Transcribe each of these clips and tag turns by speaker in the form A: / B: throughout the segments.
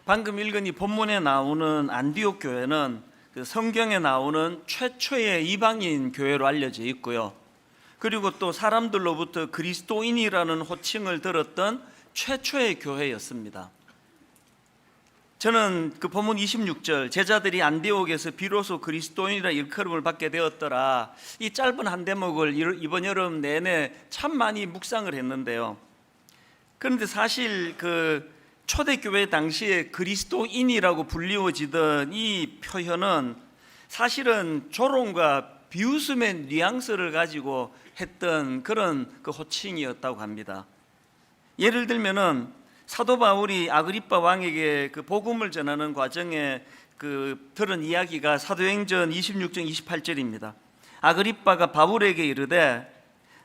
A: 방금 읽은 이 본문에 나오는 안디옥 교회는 그 성경에 나오는 최초의 이방인 교회로 알려져 있고요. 그리고 또 사람들로부터 그리스도인이라는 호칭을 들었던 최초의 교회였습니다. 저는 그 본문 26절 제자들이 안디옥에서 비로소 그리스도인이라 일컬음을 받게 되었더라, 이 짧은 한 대목을 이번 여름 내내 참 많이 묵상을 했는데요. 그런데 사실 그 초대교회 당시에 그리스도인이라고 불리워지던 이 표현은 사실은 조롱과 비웃음의 뉘앙스를 가지고 했던 그런 그 호칭이었다고 합니다. 예를 들면은 사도 바울이 아그리빠 왕에게 그 복음을 전하는 과정에 그 들은 이야기가 사도행전 26장 28절입니다. 아그리빠가 바울에게 이르되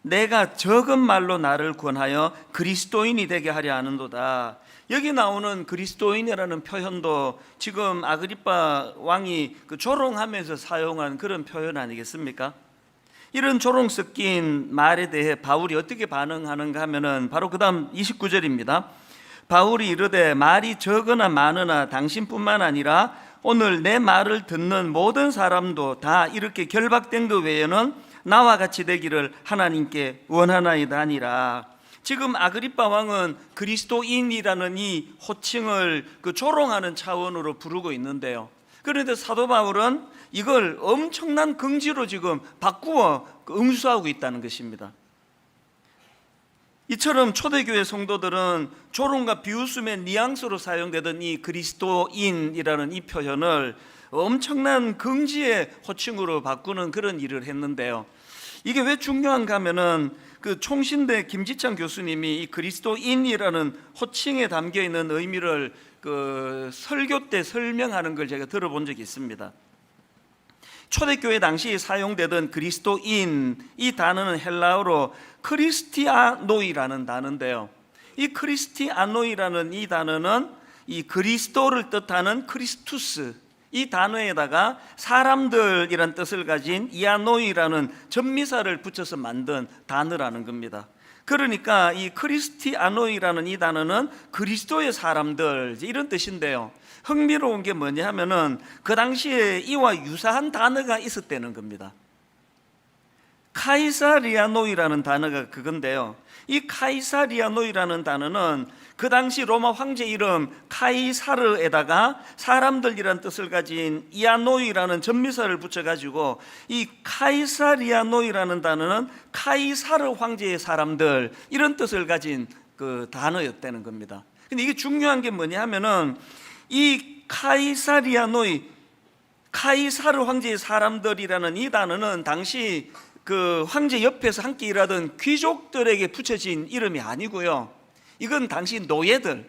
A: 내가 적은 말로 나를 권하여 그리스도인이 되게 하려 하는도다. 여기 나오는 그리스도인이라는 표현도 지금 아그리빠 왕이 그 조롱하면서 사용한 그런 표현 아니겠습니까? 이런 조롱 섞인 말에 대해 바울이 어떻게 반응하는가 하면은 바로 그 다음 29절입니다. 바울이 이르되 말이 적으나 많으나 당신뿐만 아니라 오늘 내 말을 듣는 모든 사람도 다 이렇게 결박된 것 외에는 나와 같이 되기를 하나님께 원하나이다 하니라. 지금 아그리빠 왕은 그리스도인이라는 이 호칭을 그 조롱하는 차원으로 부르고 있는데요. 그런데 사도 바울은 이걸 엄청난 긍지로 지금 바꾸어 응수하고 있다는 것입니다. 이처럼 초대교회 성도들은 조롱과 비웃음의 뉘앙스로 사용되던 이 그리스도인이라는 이 표현을 엄청난 긍지의 호칭으로 바꾸는 그런 일을 했는데요. 이게 왜 중요한가 하면은 그 총신대 김지창 교수님이 이 그리스도인이라는 호칭에 담겨 있는 의미를 그 설교 때 설명하는 걸 제가 들어본 적이 있습니다. 초대교회 당시 사용되던 그리스도인, 이 단어는 헬라어로 크리스티아노이라는 단어인데요. 이 크리스티아노이라는 이 단어는 이 그리스도를 뜻하는 크리스투스, 이 단어에다가 사람들이란 뜻을 가진 이아노이라는 전미사를 붙여서 만든 단어라는 겁니다. 그러니까 이 크리스티아노이라는 이 단어는 그리스도의 사람들, 이런 뜻인데요. 흥미로운 게 뭐냐 하면은 그 당시에 이와 유사한 단어가 있었다는 겁니다. 카이사리아노이라는 단어가 그건데요. 이 카이사리아노이라는 단어는 그 당시 로마 황제 이름 카이사르에다가 사람들이란 뜻을 가진 이아노이라는 전미사를 붙여가지고 이 카이사리아노이라는 단어는 카이사르 황제의 사람들, 이런 뜻을 가진 그 단어였다는 겁니다. 근데 이게 중요한 게 뭐냐 하면은 이 카이사리아노이, 카이사르 황제의 사람들이라는 이 단어는 당시 그 황제 옆에서 함께 일하던 귀족들에게 붙여진 이름이 아니고요. 이건 당시 노예들.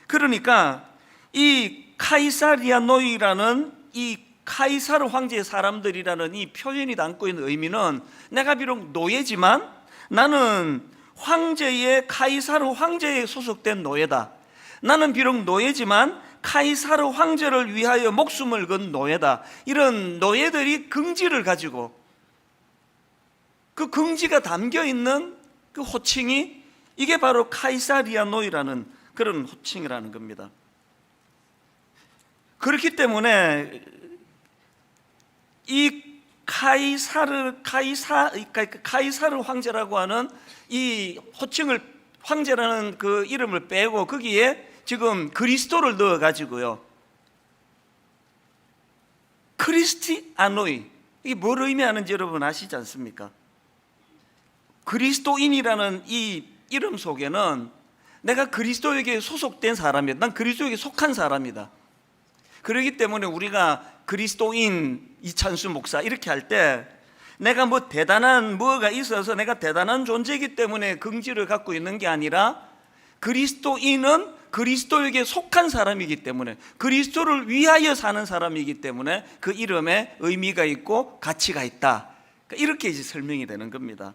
A: 그러니까 이 카이사리아노이라는 이 카이사르 황제의 사람들이라는 이 표현이 담고 있는 의미는 내가 비록 노예지만 나는 황제의 카이사르 황제에 소속된 노예다. 나는 비록 노예지만 카이사르 황제를 위하여 목숨을 건 노예다. 이런 노예들이 긍지를 가지고 그 긍지가 담겨 있는 그 호칭이 이게 바로 카이사리아노이라는 그런 호칭이라는 겁니다. 그렇기 때문에 이 카이사르 황제라고 하는 이 호칭을, 황제라는 그 이름을 빼고 거기에 지금 그리스도를 넣어 가지고요, 크리스티아노이, 이게 뭘 의미하는지 여러분 아시지 않습니까? 그리스도인이라는 이 이름 속에는 내가 그리스도에게 소속된 사람이다, 난 그리스도에게 속한 사람이다. 그렇기 때문에 우리가 그리스도인 이찬수 목사 이렇게 할 때 내가 뭐 대단한 뭐가 있어서 내가 대단한 존재이기 때문에 긍지를 갖고 있는 게 아니라 그리스도인은 그리스도에게 속한 사람이기 때문에, 그리스도를 위하여 사는 사람이기 때문에 그 이름에 의미가 있고 가치가 있다. 이렇게 이제 설명이 되는 겁니다.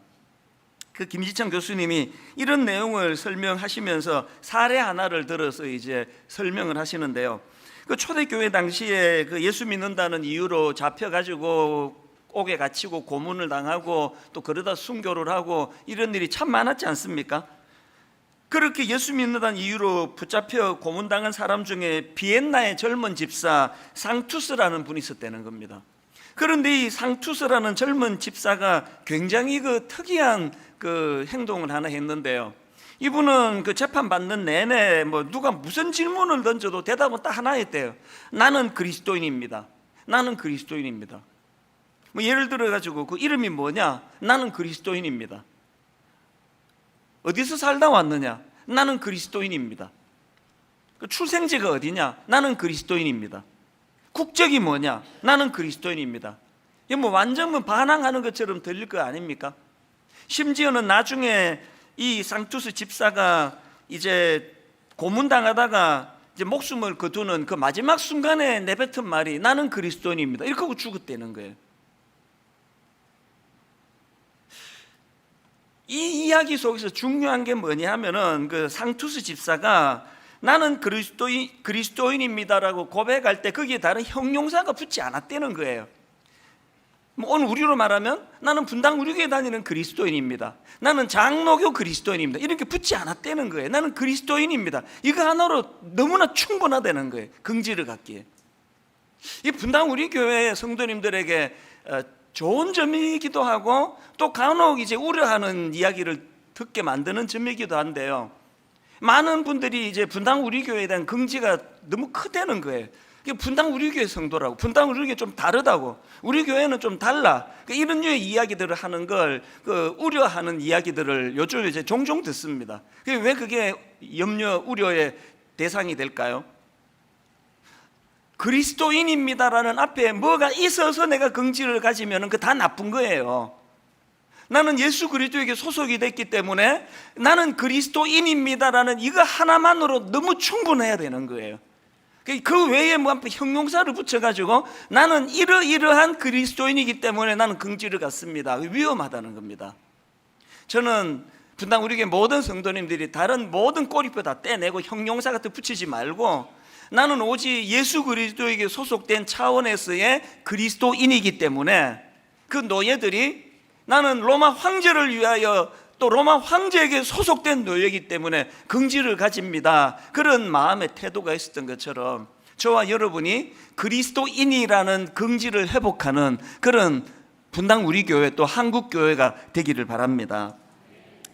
A: 그 김지창 교수님이 이런 내용을 설명하시면서 사례 하나를 들어서 이제 설명을 하시는데요. 그 초대교회 당시에 그 예수 믿는다는 이유로 잡혀가지고 옥에 갇히고 고문을 당하고 또 그러다 순교를 하고 이런 일이 참 많았지 않습니까? 그렇게 예수 믿는다는 이유로 붙잡혀 고문당한 사람 중에 비엔나의 젊은 집사 상투스라는 분이 있었다는 겁니다. 그런데 이 상투스라는 젊은 집사가 굉장히 특이한 행동을 하나 했는데요. 이분은 재판 받는 내내 누가 무슨 질문을 던져도 대답은 딱 하나였대요. 나는 그리스도인입니다. 나는 그리스도인입니다. 예를 들어 가지고 그 이름이 뭐냐? 나는 그리스도인입니다. 어디서 살다 왔느냐? 나는 그리스도인입니다. 출생지가 어디냐? 나는 그리스도인입니다. 국적이 뭐냐? 나는 그리스도인입니다. 이게 완전 반항하는 것처럼 들릴 거 아닙니까? 심지어는 나중에 이 상투스 집사가 이제 고문당하다가 이제 목숨을 거두는 그 마지막 순간에 내뱉은 말이 나는 그리스도인입니다. 이렇게 하고 죽었다는 거예요. 이 이야기 속에서 중요한 게 뭐냐 하면은 그 상투스 집사가 나는 그리스도인입니다라고 고백할 때 거기에 다른 형용사가 붙지 않았다는 거예요. 오늘 우리로 말하면 나는 분당 우리교회 다니는 그리스도인입니다. 나는 장로교 그리스도인입니다. 이렇게 붙지 않았다는 거예요. 나는 그리스도인입니다. 이거 하나로 너무나 충분하다는 거예요. 긍지를 갖기에. 이 분당 우리교회 성도님들에게 좋은 점이기도 하고 또 간혹 이제 우려하는 이야기를 듣게 만드는 점이기도 한데요. 많은 분들이 이제 분당 우리교회에 대한 긍지가 너무 크다는 거예요. 분당 우리교회 성도라고, 분당 우리교회 좀 다르다고, 우리 교회는 좀 달라, 이런 류의 이야기들을 하는 걸 우려하는 이야기들을 요즘 이제 종종 듣습니다. 왜 그게 염려, 우려의 대상이 될까요? 그리스도인입니다라는 앞에 뭐가 있어서 내가 긍지를 가지면 그 다 나쁜 거예요. 나는 예수 그리스도에게 소속이 됐기 때문에 나는 그리스도인입니다라는 이거 하나만으로 너무 충분해야 되는 거예요. 그 외에 형용사를 붙여가지고 나는 이러이러한 그리스도인이기 때문에 나는 긍지를 갖습니다. 위험하다는 겁니다. 저는 분당 우리 교회 모든 성도님들이 다른 모든 꼬리표 다 떼내고 형용사 같은 붙이지 말고 나는 오직 예수 그리스도에게 소속된 차원에서의 그리스도인이기 때문에 그 노예들이 나는 로마 황제를 위하여 또 로마 황제에게 소속된 노예이기 때문에 긍지를 가집니다. 그런 마음의 태도가 있었던 것처럼 저와 여러분이 그리스도인이라는 긍지를 회복하는 그런 분당 우리 교회 또 한국 교회가 되기를 바랍니다.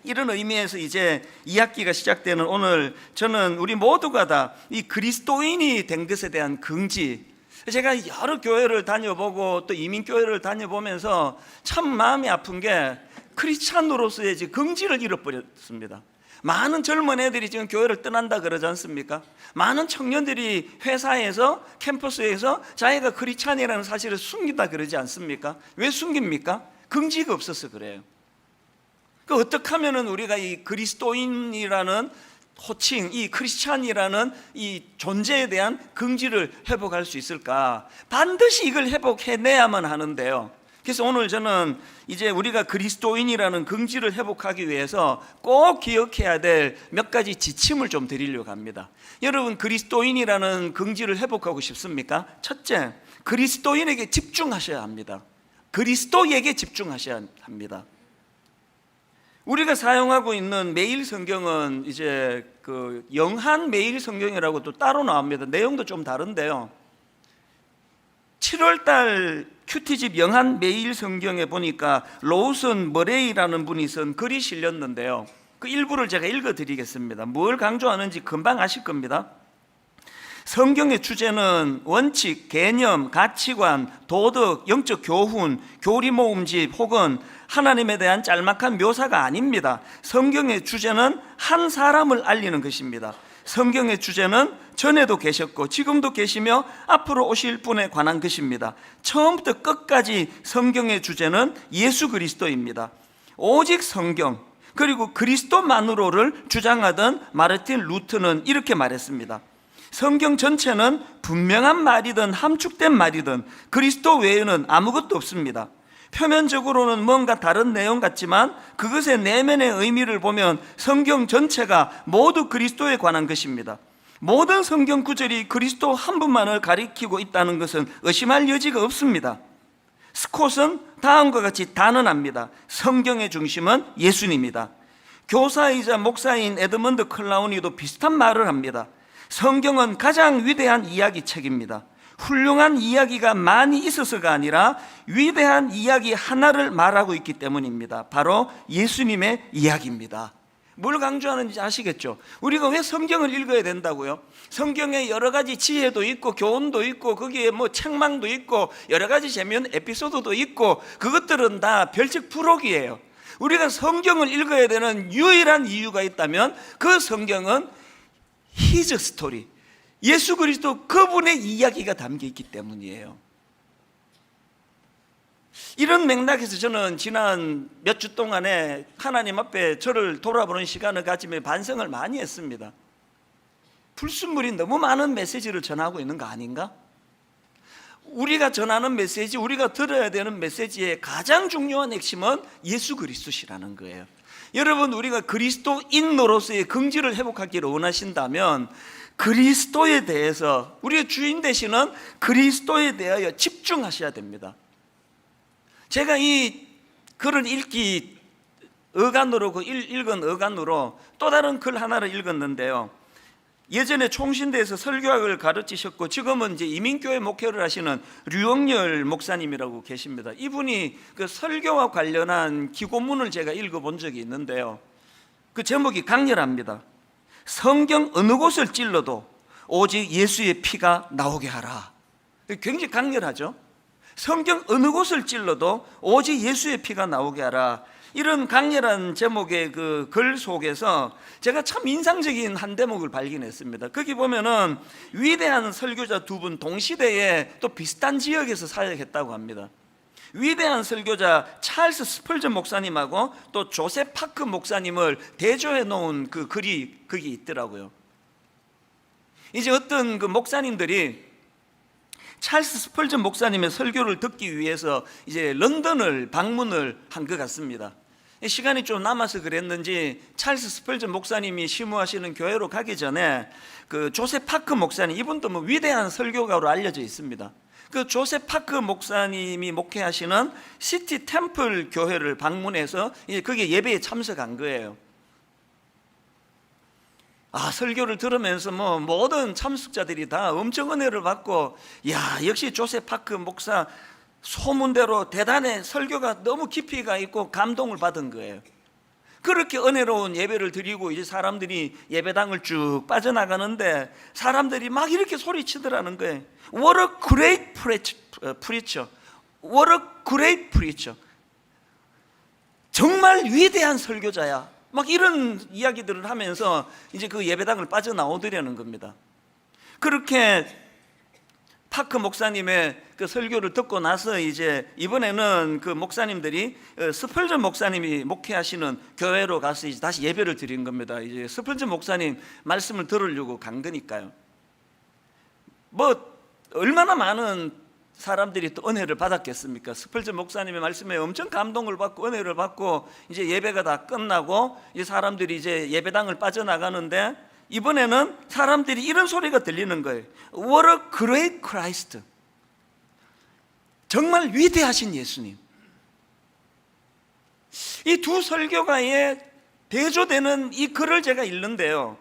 A: 이런 의미에서 이제 2학기가 시작되는 오늘 저는 우리 모두가 다 이 그리스도인이 된 것에 대한 긍지, 제가 여러 교회를 다녀보고 또 이민교회를 다녀보면서 참 마음이 아픈 게 크리스찬으로서의 긍지를 잃어버렸습니다. 많은 젊은 애들이 지금 교회를 떠난다 그러지 않습니까? 많은 청년들이 회사에서 캠퍼스에서 자기가 크리스찬이라는 사실을 숨긴다 그러지 않습니까? 왜 숨깁니까? 긍지가 없어서 그래요. 어떻게 하면 우리가 이 그리스도인이라는 호칭, 이 크리스찬이라는 이 존재에 대한 긍지를 회복할 수 있을까? 반드시 이걸 회복해내야만 하는데요. 그래서 오늘 저는 이제 우리가 그리스도인이라는 긍지를 회복하기 위해서 꼭 기억해야 될 몇 가지 지침을 좀 드리려고 합니다. 여러분, 그리스도인이라는 긍지를 회복하고 싶습니까? 첫째, 그리스도인에게 집중하셔야 합니다. 그리스도에게 집중하셔야 합니다. 우리가 사용하고 있는 메일 성경은 이제 그 영한 메일 성경이라고 또 따로 나옵니다. 내용도 좀 다른데요. 7월달 큐티집 영한 메일 성경에 보니까 로우슨 머레이라는 분이 쓴 글이 실렸는데요. 그 일부를 제가 읽어드리겠습니다. 뭘 강조하는지 금방 아실 겁니다. 성경의 주제는 원칙, 개념, 가치관, 도덕, 영적 교훈, 교리 모음집 혹은 하나님에 대한 짤막한 묘사가 아닙니다. 성경의 주제는 한 사람을 알리는 것입니다. 성경의 주제는 전에도 계셨고 지금도 계시며 앞으로 오실 분에 관한 것입니다. 처음부터 끝까지 성경의 주제는 예수 그리스도입니다. 오직 성경, 그리고 그리스도만으로를 주장하던 마르틴 루터는 이렇게 말했습니다. 성경 전체는 분명한 말이든 함축된 말이든 그리스도 외에는 아무것도 없습니다. 표면적으로는 뭔가 다른 내용 같지만 그것의 내면의 의미를 보면 성경 전체가 모두 그리스도에 관한 것입니다. 모든 성경 구절이 그리스도 한 분만을 가리키고 있다는 것은 의심할 여지가 없습니다. 스콧은 다음과 같이 단언합니다. 성경의 중심은 예수님입니다. 교사이자 목사인 에드먼드 클라우니도 비슷한 말을 합니다. 성경은 가장 위대한 이야기책입니다. 훌륭한 이야기가 많이 있어서가 아니라 위대한 이야기 하나를 말하고 있기 때문입니다. 바로 예수님의 이야기입니다. 뭘 강조하는지 아시겠죠? 우리가 왜 성경을 읽어야 된다고요? 성경에 여러 가지 지혜도 있고 교훈도 있고 거기에 뭐 책망도 있고 여러 가지 재미있는 에피소드도 있고 그것들은 다 별책 부록이에요. 우리가 성경을 읽어야 되는 유일한 이유가 있다면 그 성경은 His story, 예수 그리스도 그분의 이야기가 담겨 있기 때문이에요. 이런 맥락에서 저는 지난 몇 주 동안에 하나님 앞에 저를 돌아보는 시간을 가지며 반성을 많이 했습니다. 불순물이 너무 많은 메시지를 전하고 있는 거 아닌가? 우리가 전하는 메시지, 우리가 들어야 되는 메시지의 가장 중요한 핵심은 예수 그리스도시라는 거예요. 여러분, 우리가 그리스도인으로서의 긍지를 회복하기를 원하신다면 그리스도에 대해서, 우리의 주인 되시는 그리스도에 대하여 집중하셔야 됩니다. 제가 이 글을 읽기 어간으로, 읽은 어간으로 또 다른 글 하나를 읽었는데요. 예전에 총신대에서 설교학을 가르치셨고 지금은 이제 이민교회 목회를 하시는 류영열 목사님이라고 계십니다. 이분이 그 설교와 관련한 기고문을 제가 읽어본 적이 있는데요. 그 제목이 강렬합니다. 성경 어느 곳을 찔러도 오직 예수의 피가 나오게 하라. 굉장히 강렬하죠. 성경 어느 곳을 찔러도 오직 예수의 피가 나오게 하라. 이런 강렬한 제목의 그 글 속에서 제가 참 인상적인 한 대목을 발견했습니다. 거기 보면은 위대한 설교자 두 분 동시대에 또 비슷한 지역에서 사역했다고 합니다. 위대한 설교자 찰스 스펄전 목사님하고 또 조셉 파크 목사님을 대조해 놓은 그 글이 거기 있더라고요. 이제 어떤 그 목사님들이 찰스 스펄전 목사님의 설교를 듣기 위해서 이제 런던을 방문을 한 것 같습니다. 시간이 좀 남아서 그랬는지 찰스 스펄전 목사님이 심우하시는 교회로 가기 전에 그 조셉 파크 목사님, 이분도 뭐 위대한 설교가로 알려져 있습니다. 그 조셉 파크 목사님이 목회하시는 시티 템플 교회를 방문해서 이제 거기에 예배에 참석한 거예요. 설교를 들으면서 뭐 모든 참석자들이 다 엄청 은혜를 받고, 야, 역시 조셉 파크 목사 소문대로 대단해, 설교가 너무 깊이가 있고 감동을 받은 거예요. 그렇게 은혜로운 예배를 드리고 이제 사람들이 예배당을 쭉 빠져나가는데 사람들이 막 이렇게 소리치더라는 거예요. What a great preacher. What a great preacher. 정말 위대한 설교자야. 막 이런 이야기들을 하면서 이제 그 예배당을 빠져나오더라는 겁니다. 그렇게 파크 목사님의 그 설교를 듣고 나서 이제 이번에는 그 목사님들이 스펄전 목사님이 목회하시는 교회로 가서 이제 다시 예배를 드린 겁니다. 이제 스펄전 목사님 말씀을 들으려고 간 거니까요. 뭐 얼마나 많은 사람들이 또 은혜를 받았겠습니까? 스펄전 목사님의 말씀에 엄청 감동을 받고 은혜를 받고 이제 예배가 다 끝나고 이제 사람들이 이제 예배당을 빠져나가는데 이번에는 사람들이 이런 소리가 들리는 거예요. What a great Christ. 정말 위대하신 예수님. 이 두 설교가에 대조되는 이 글을 제가 읽는데요.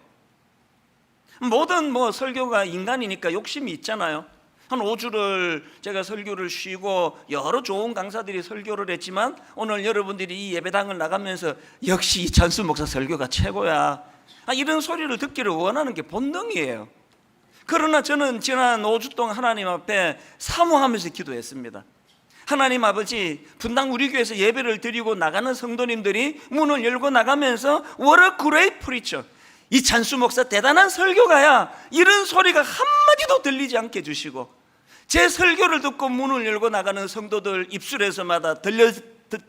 A: 모든 뭐 설교가 인간이니까 욕심이 있잖아요. 한 5주를 제가 설교를 쉬고 여러 좋은 강사들이 설교를 했지만 오늘 여러분들이 이 예배당을 나가면서 역시 이찬수 목사 설교가 최고야, 이런 소리를 듣기를 원하는 게 본능이에요. 그러나 저는 지난 5주 동안 하나님 앞에 사모하면서 기도했습니다. 하나님 아버지, 분당 우리 교회에서 예배를 드리고 나가는 성도님들이 문을 열고 나가면서 What a great preacher, 이찬수 목사 대단한 설교가야, 이런 소리가 한마디도 들리지 않게 해주시고, 제 설교를 듣고 문을 열고 나가는 성도들 입술에서마다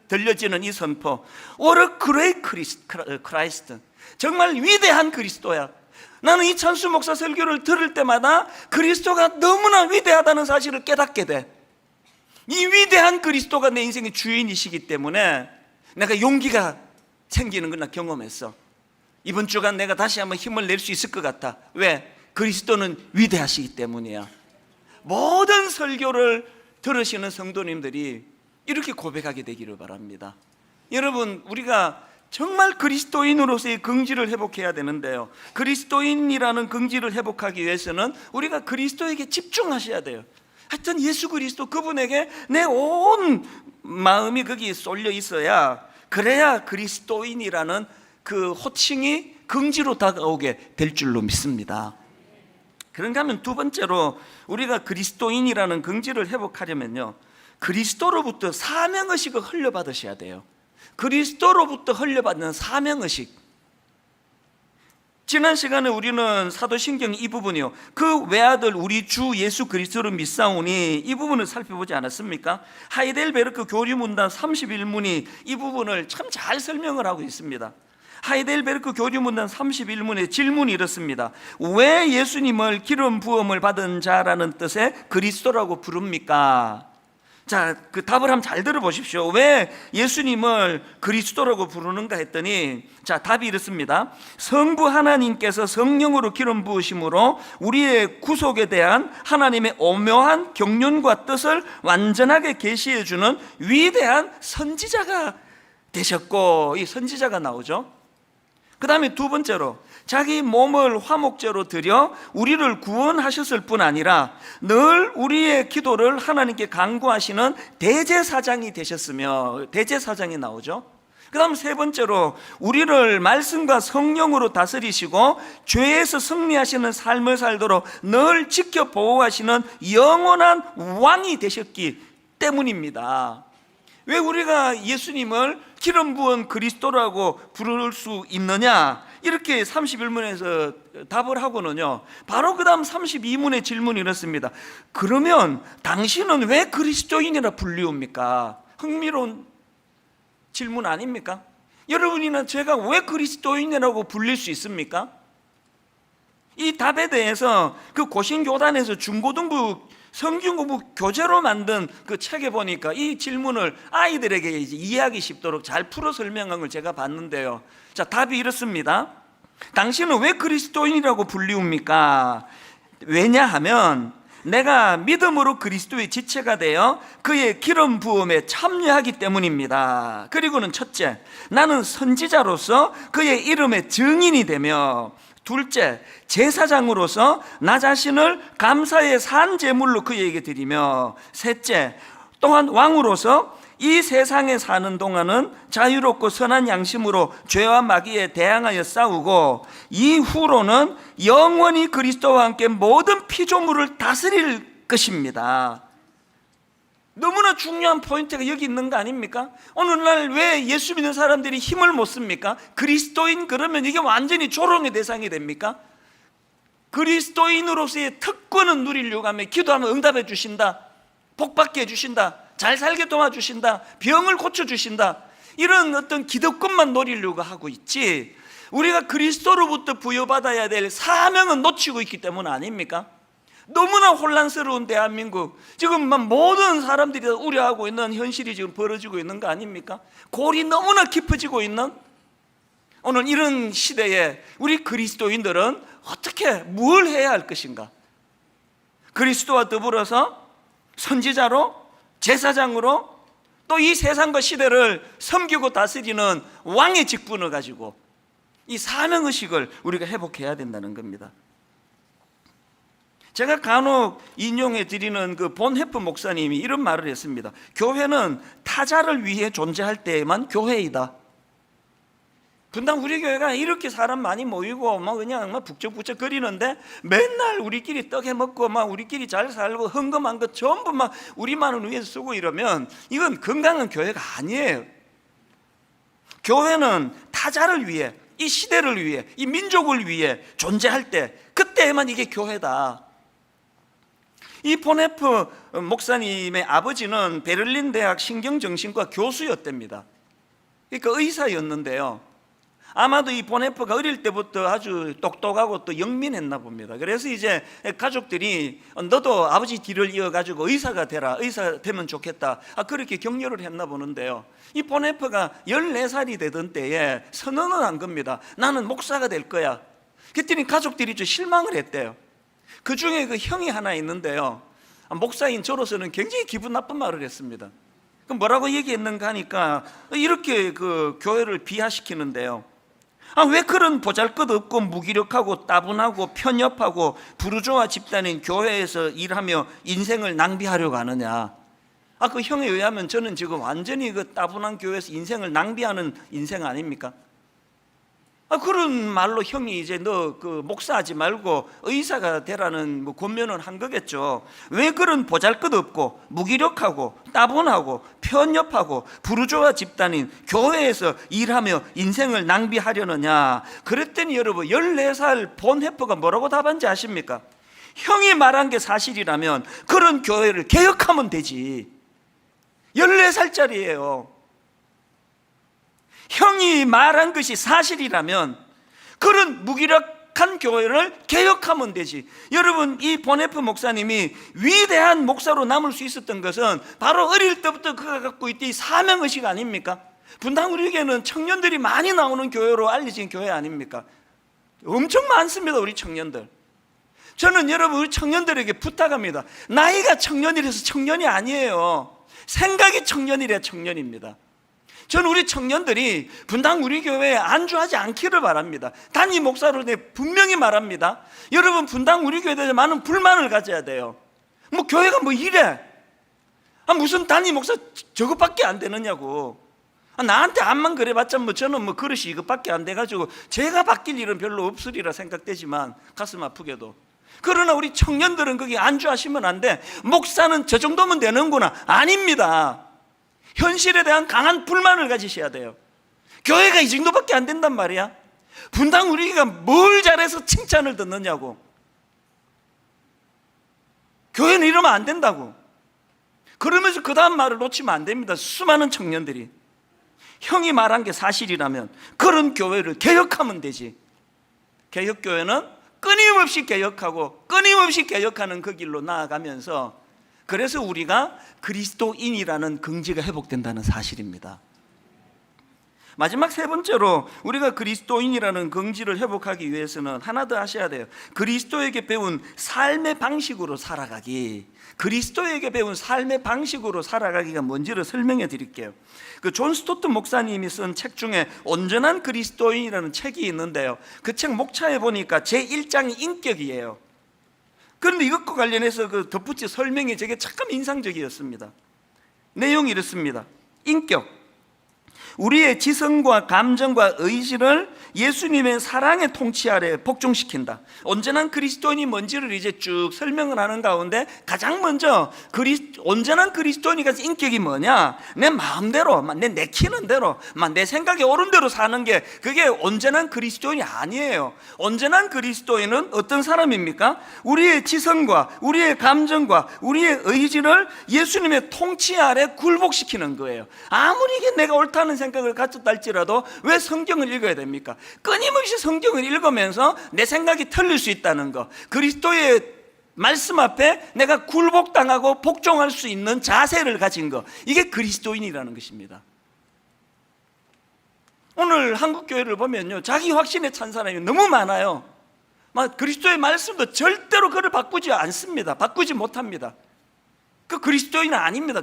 A: 들려지는 이 선포, What a great Christ. 정말 위대한 그리스도야. 나는 이찬수 목사 설교를 들을 때마다 그리스도가 너무나 위대하다는 사실을 깨닫게 돼. 이 위대한 그리스도가 내 인생의 주인이시기 때문에 내가 용기가 생기는 걸 나 경험했어. 이번 주간 내가 다시 한번 힘을 낼 수 있을 것 같아. 왜? 그리스도는 위대하시기 때문이야. 모든 설교를 들으시는 성도님들이 이렇게 고백하게 되기를 바랍니다. 여러분, 우리가 정말 그리스도인으로서의 긍지를 회복해야 되는데요, 그리스도인이라는 긍지를 회복하기 위해서는 우리가 그리스도에게 집중하셔야 돼요. 하여튼 예수 그리스도, 그분에게 내 온 마음이 거기에 쏠려 있어야, 그래야 그리스도인이라는 그 호칭이 긍지로 다가오게 될 줄로 믿습니다. 그런가 하면 두 번째로, 우리가 그리스도인이라는 긍지를 회복하려면요, 그리스도로부터 사명의식을 흘려받으셔야 돼요. 그리스도로부터 흘려받는 사명의식. 지난 시간에 우리는 사도신경 이 부분이요, 그 외아들 우리 주 예수 그리스도를 믿사오니, 이 부분을 살펴보지 않았습니까? 하이델베르크 교리문단 31문이 이 부분을 참 잘 설명을 하고 있습니다. 하이델베르크 교리문단 31문의 질문이 이렇습니다. 왜 예수님을 기름 부음을 받은 자라는 뜻의 그리스도라고 부릅니까? 자, 그 답을 한번 잘 들어보십시오. 왜 예수님을 그리스도라고 부르는가 했더니, 자, 답이 이렇습니다. 성부 하나님께서 성령으로 기름 부으심으로 우리의 구속에 대한 하나님의 오묘한 경륜과 뜻을 완전하게 계시해 주는 위대한 선지자가 되셨고, 이 선지자가 나오죠. 그 다음에 두 번째로, 자기 몸을 화목제로 드려 우리를 구원하셨을 뿐 아니라 늘 우리의 기도를 하나님께 간구하시는 대제사장이 되셨으며, 대제사장이 나오죠. 그 다음 세 번째로, 우리를 말씀과 성령으로 다스리시고 죄에서 승리하시는 삶을 살도록 늘 지켜 보호하시는 영원한 왕이 되셨기 때문입니다. 왜 우리가 예수님을 기름 부은 그리스도라고 부를 수 있느냐, 이렇게 31문에서 답을 하고는요, 바로 그 다음 32문의 질문이 이렇습니다. 그러면 당신은 왜 그리스도인이라 불리웁니까? 흥미로운 질문 아닙니까? 여러분이나 제가 왜 그리스도인이라고 불릴 수 있습니까? 이 답에 대해서 그 고신교단에서 중고등부 성경 공부 교재로 만든 그 책에 보니까 이 질문을 아이들에게 이해하기 쉽도록 잘 풀어 설명한 걸 제가 봤는데요. 자, 답이 이렇습니다. 당신은 왜 그리스도인이라고 불리웁니까? 왜냐하면 내가 믿음으로 그리스도의 지체가 되어 그의 기름 부음에 참여하기 때문입니다. 그리고는 첫째, 나는 선지자로서 그의 이름의 증인이 되며, 둘째, 제사장으로서 나 자신을 감사의 산 제물로 그에게 드리며, 셋째, 또한 왕으로서 이 세상에 사는 동안은 자유롭고 선한 양심으로 죄와 마귀에 대항하여 싸우고, 이후로는 영원히 그리스도와 함께 모든 피조물을 다스릴 것입니다. 너무나 중요한 포인트가 여기 있는 거 아닙니까? 오늘날 왜 예수 믿는 사람들이 힘을 못 씁니까? 그리스도인 그러면 이게 완전히 조롱의 대상이 됩니까? 그리스도인으로서의 특권은 누리려고 하면 기도하면 응답해 주신다, 복받게 해주신다, 잘 살게 도와주신다, 병을 고쳐주신다, 이런 어떤 기득권만 노리려고 하고 있지, 우리가 그리스도로부터 부여받아야 될 사명은 놓치고 있기 때문 아닙니까? 너무나 혼란스러운 대한민국, 지금 모든 사람들이 우려하고 있는 현실이 지금 벌어지고 있는 거 아닙니까? 골이 너무나 깊어지고 있는 오늘 이런 시대에 우리 그리스도인들은 어떻게, 뭘 해야 할 것인가? 그리스도와 더불어서 선지자로, 제사장으로, 또 이 세상과 시대를 섬기고 다스리는 왕의 직분을 가지고 이 사명의식을 우리가 회복해야 된다는 겁니다. 제가 간혹 인용해 드리는 그 본헤프 목사님이 이런 말을 했습니다. 교회는 타자를 위해 존재할 때에만 교회이다. 분당 우리 교회가 이렇게 사람 많이 모이고 그냥 북적북적 거리는데 맨날 우리끼리 떡해 먹고 우리끼리 잘 살고 헌금한 것 전부 우리만을 위해서 쓰고 이러면 이건 건강한 교회가 아니에요. 교회는 타자를 위해, 이 시대를 위해, 이 민족을 위해 존재할 때, 그때에만 이게 교회다. 이 본헤프 목사님의 아버지는 베를린 대학 신경정신과 교수였답니다. 그러니까 의사였는데요, 아마도 이 본헤프가 어릴 때부터 아주 똑똑하고 또 영민했나 봅니다. 그래서 이제 가족들이 너도 아버지 뒤를 이어가지고 의사가 되라, 의사 되면 좋겠다, 그렇게 격려를 했나 보는데요, 이 본헤프가 14살이 되던 때에 선언을 한 겁니다. 나는 목사가 될 거야. 그랬더니 가족들이 좀 실망을 했대요. 그 중에 그 형이 하나 있는데요, 목사인 저로서는 굉장히 기분 나쁜 말을 했습니다. 뭐라고 얘기했는가 하니까 이렇게 그 교회를 비하시키는데요. 왜 그런 보잘것없고 무기력하고 따분하고 편협하고 부르주아 집단인 교회에서 일하며 인생을 낭비하려고 하느냐. 그 형에 의하면 저는 지금 완전히 그 따분한 교회에서 인생을 낭비하는 인생 아닙니까? 그런 말로 형이 이제 너 그 목사하지 말고 의사가 되라는 뭐 권면을 한 거겠죠. 왜 그런 보잘것없고 무기력하고 따분하고 편협하고 부르주아 집단인 교회에서 일하며 인생을 낭비하려느냐. 그랬더니 여러분 14살 본해퍼가 뭐라고 답한지 아십니까? 형이 말한 게 사실이라면 그런 교회를 개혁하면 되지. 14살짜리예요. 형이 말한 것이 사실이라면 그런 무기력한 교회를 개혁하면 되지. 여러분, 이 보네프 목사님이 위대한 목사로 남을 수 있었던 것은 바로 어릴 때부터 그가 갖고 있던 이 사명의식 아닙니까? 분당 우리 교회는 청년들이 많이 나오는 교회로 알려진 교회 아닙니까? 엄청 많습니다. 우리 청년들. 저는 여러분 우리 청년들에게 부탁합니다. 나이가 청년이라서 청년이 아니에요. 생각이 청년이라 청년입니다. 저는 우리 청년들이 분당 우리 교회에 안주하지 않기를 바랍니다. 담임 목사로 분명히 말합니다. 여러분, 분당 우리 교회에 대해서 많은 불만을 가져야 돼요. 뭐 교회가 뭐 이래? 무슨 담임 목사 저것밖에 안 되느냐고. 나한테 암만 그래봤자 뭐 저는 뭐 그릇이 이것밖에 안 돼가지고 제가 바뀔 일은 별로 없으리라 생각되지만 가슴 아프게도. 그러나 우리 청년들은 거기 안주하시면 안 돼. 목사는 저 정도면 되는구나. 아닙니다. 현실에 대한 강한 불만을 가지셔야 돼요. 교회가 이 정도밖에 안 된단 말이야. 분당 우리가 뭘 잘해서 칭찬을 듣느냐고. 교회는 이러면 안 된다고. 그러면서 그 다음 말을 놓치면 안 됩니다. 수많은 청년들이 형이 말한 게 사실이라면 그런 교회를 개혁하면 되지. 개혁교회는 끊임없이 개혁하고 끊임없이 개혁하는 그 길로 나아가면서, 그래서 우리가 그리스도인이라는 긍지가 회복된다는 사실입니다. 마지막 세 번째로 우리가 그리스도인이라는 긍지를 회복하기 위해서는 하나 더 하셔야 돼요. 그리스도에게 배운 삶의 방식으로 살아가기. 그리스도에게 배운 삶의 방식으로 살아가기가 뭔지를 설명해 드릴게요. 존 스토트 목사님이 쓴 책 중에 온전한 그리스도인이라는 책이 있는데요, 그 책 목차에 보니까 제1장이 인격이에요. 그런데 이것과 관련해서 그 덧붙인 설명이 제게 참 인상적이었습니다. 내용이 이렇습니다. 인격, 우리의 지성과 감정과 의지를 예수님의 사랑의 통치 아래 복종시킨다. 온전한 그리스도인이 뭔지를 이제 쭉 설명을 하는 가운데 가장 먼저 온전한 그리스도인이 가진 인격이 뭐냐? 내 마음대로, 내 내키는 대로, 내 생각에 옳은 대로 사는 게 그게 온전한 그리스도인이 아니에요. 온전한 그리스도인은 어떤 사람입니까? 우리의 지성과 우리의 감정과 우리의 의지를 예수님의 통치 아래 굴복시키는 거예요. 아무리 이게 내가 옳다는 생각을 가졌다 할지라도 왜 성경을 읽어야 됩니까? 끊임없이 성경을 읽으면서 내 생각이 틀릴 수 있다는 거, 그리스도의 말씀 앞에 내가 굴복당하고 복종할 수 있는 자세를 가진 거, 이게 그리스도인이라는 것입니다. 오늘 한국교회를 보면요, 자기 확신에 찬 사람이 너무 많아요. 그리스도의 말씀도 절대로 그를 바꾸지 않습니다. 바꾸지 못합니다. 그 그리스도인은 아닙니다.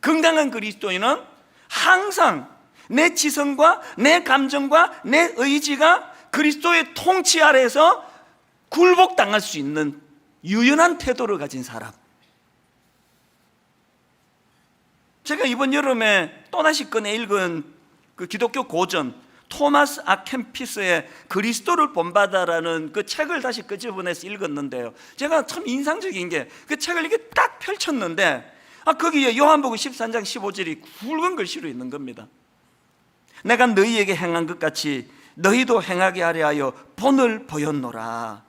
A: 건강한 그리스도인은 항상 내 지성과 내 감정과 내 의지가 그리스도의 통치 아래에서 굴복당할 수 있는 유연한 태도를 가진 사람. 제가 이번 여름에 또다시 꺼내 읽은 그 기독교 고전 토마스 아켐피스의 그리스도를 본받아라는 그 책을 다시 끄집어내서 읽었는데요, 제가 참 인상적인 게 그 책을 이렇게 딱 펼쳤는데 거기에 요한복음 13장 15절이 굵은 글씨로 있는 겁니다. 내가 너희에게 행한 것 같이 너희도 행하게 하려 하여 본을 보였노라.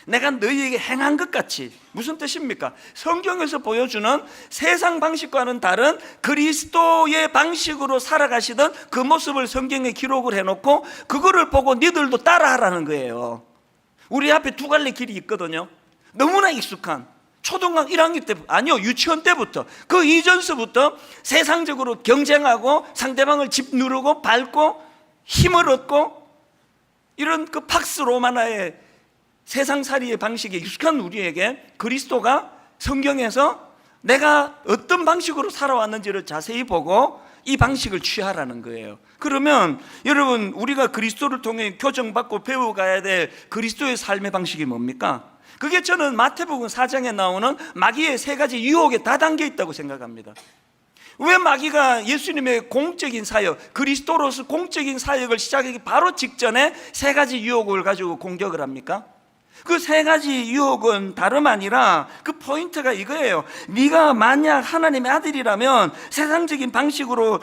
A: 내가 너희에게 행한 것 같이, 무슨 뜻입니까? 성경에서 보여주는 세상 방식과는 다른 그리스도의 방식으로 살아가시던 그 모습을 성경에 기록을 해놓고 그거를 보고 니들도 따라하라는 거예요. 우리 앞에 두 갈래 길이 있거든요. 너무나 익숙한 초등학교 1학년 때, 아니요, 유치원 때부터, 그 이전서부터 세상적으로 경쟁하고 상대방을 짓누르고 밟고 힘을 얻고 이런 그 팍스 로마나의 세상살이의 방식에 익숙한 우리에게 그리스도가 성경에서 내가 어떤 방식으로 살아왔는지를 자세히 보고 이 방식을 취하라는 거예요. 그러면 여러분, 우리가 그리스도를 통해 교정받고 배워가야 될 그리스도의 삶의 방식이 뭡니까? 그게 저는 마태복음 4장에 나오는 마귀의 세 가지 유혹에 다 담겨 있다고 생각합니다. 왜 마귀가 예수님의 공적인 사역, 그리스도로서 공적인 사역을 시작하기 바로 직전에 세 가지 유혹을 가지고 공격을 합니까? 그 세 가지 유혹은 다름 아니라 그 포인트가 이거예요. 네가 만약 하나님의 아들이라면 세상적인 방식으로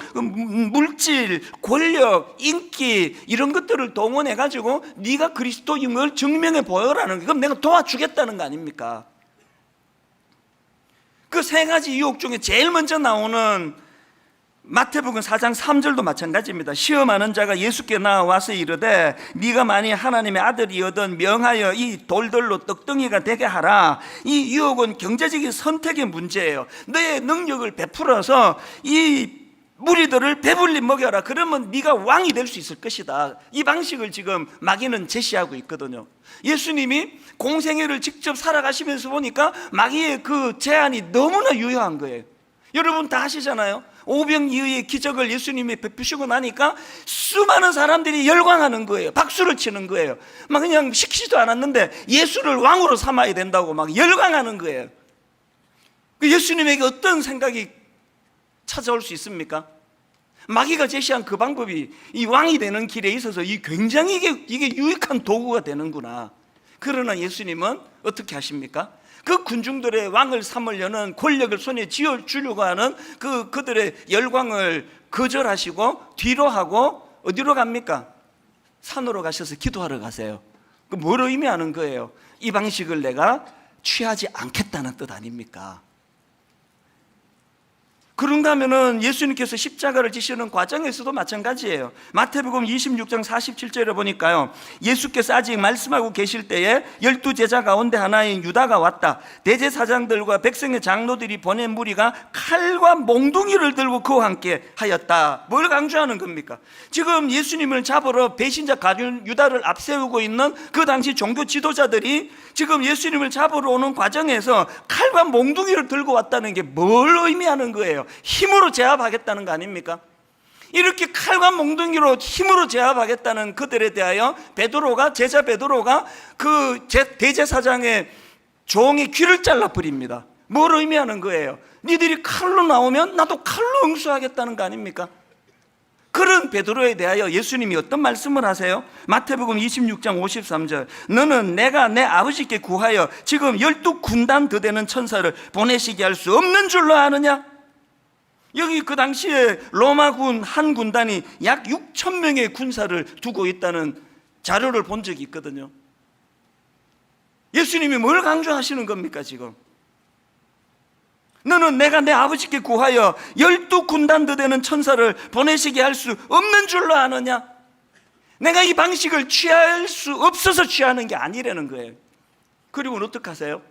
A: 물질, 권력, 인기 이런 것들을 동원해 가지고 네가 그리스도인 걸 증명해 보여라는 거. 그럼 내가 도와주겠다는 거 아닙니까? 그 세 가지 유혹 중에 제일 먼저 나오는 마태복음 4장 3절도 마찬가지입니다. 시험하는 자가 예수께 나와서 이르되 네가 만일 하나님의 아들이거든 명하여 이 돌들로 떡덩이가 되게 하라. 이 유혹은 경제적인 선택의 문제예요. 너의 능력을 베풀어서 이 무리들을 배불리 먹여라. 그러면 네가 왕이 될 수 있을 것이다. 이 방식을 지금 마귀는 제시하고 있거든요. 예수님이 공생애를 직접 살아가시면서 보니까 마귀의 그 제안이 너무나 유효한 거예요. 여러분 다 아시잖아요. 오병이어의 기적을 예수님이 베푸시고 나니까 수많은 사람들이 열광하는 거예요. 박수를 치는 거예요. 막 그냥 시키지도 않았는데 예수를 왕으로 삼아야 된다고 막 열광하는 거예요. 예수님에게 어떤 생각이 찾아올 수 있습니까? 마귀가 제시한 그 방법이 이 왕이 되는 길에 있어서 굉장히 이게 유익한 도구가 되는구나. 그러나 예수님은 어떻게 하십니까? 그 군중들의 왕을 삼으려는 권력을 손에 쥐어주려고 하는 그들의 열광을 거절하시고 뒤로 하고 어디로 갑니까? 산으로 가셔서 기도하러 가세요. 그 뭘 의미하는 거예요? 이 방식을 내가 취하지 않겠다는 뜻 아닙니까? 그런가 하면은 예수님께서 십자가를 지시는 과정에서도 마찬가지예요. 마태복음 26장 47절에 보니까요, 예수께서 아직 말씀하고 계실 때에 12제자 가운데 하나인 유다가 왔다. 대제사장들과 백성의 장로들이 보낸 무리가 칼과 몽둥이를 들고 그와 함께 하였다. 뭘 강조하는 겁니까? 지금 예수님을 잡으러 배신자 가룟 유다를 앞세우고 있는 그 당시 종교 지도자들이 지금 예수님을 잡으러 오는 과정에서 칼과 몽둥이를 들고 왔다는 게 뭘 의미하는 거예요? 힘으로 제압하겠다는 거 아닙니까? 이렇게 칼과 몽둥이로 힘으로 제압하겠다는 그들에 대하여 제자 베드로가 그 대제사장의 종의 귀를 잘라버립니다. 뭘 의미하는 거예요? 니들이 칼로 나오면 나도 칼로 응수하겠다는 거 아닙니까? 그런 베드로에 대하여 예수님이 어떤 말씀을 하세요? 마태복음 26장 53절, 너는 내가 내 아버지께 구하여 지금 12군단 더 되는 천사를 보내시게 할 수 없는 줄로 아느냐? 여기 그 당시에 로마군 한 군단이 약 6천 명의 군사를 두고 있다는 자료를 본 적이 있거든요. 예수님이 뭘 강조하시는 겁니까 지금? 너는 내가 내 아버지께 구하여 12군단 더 되는 천사를 보내시게 할 수 없는 줄로 아느냐? 내가 이 방식을 취할 수 없어서 취하는 게 아니라는 거예요. 그리고는 어떻게 하세요?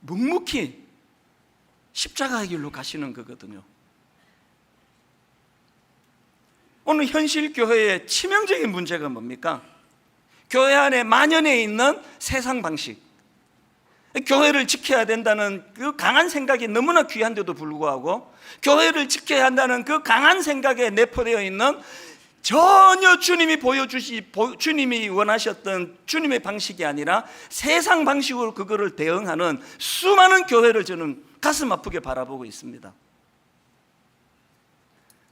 A: 묵묵히 십자가의 길로 가시는 거거든요. 오늘 현실 교회의 치명적인 문제가 뭡니까? 교회 안에 만연해 있는 세상 방식, 교회를 지켜야 된다는 그 강한 생각이 너무나 귀한데도 불구하고 교회를 지켜야 한다는 그 강한 생각에 내포되어 있는 전혀 주님이 원하셨던 주님의 방식이 아니라 세상 방식으로 그거를 대응하는 수많은 교회를 저는 가슴 아프게 바라보고 있습니다.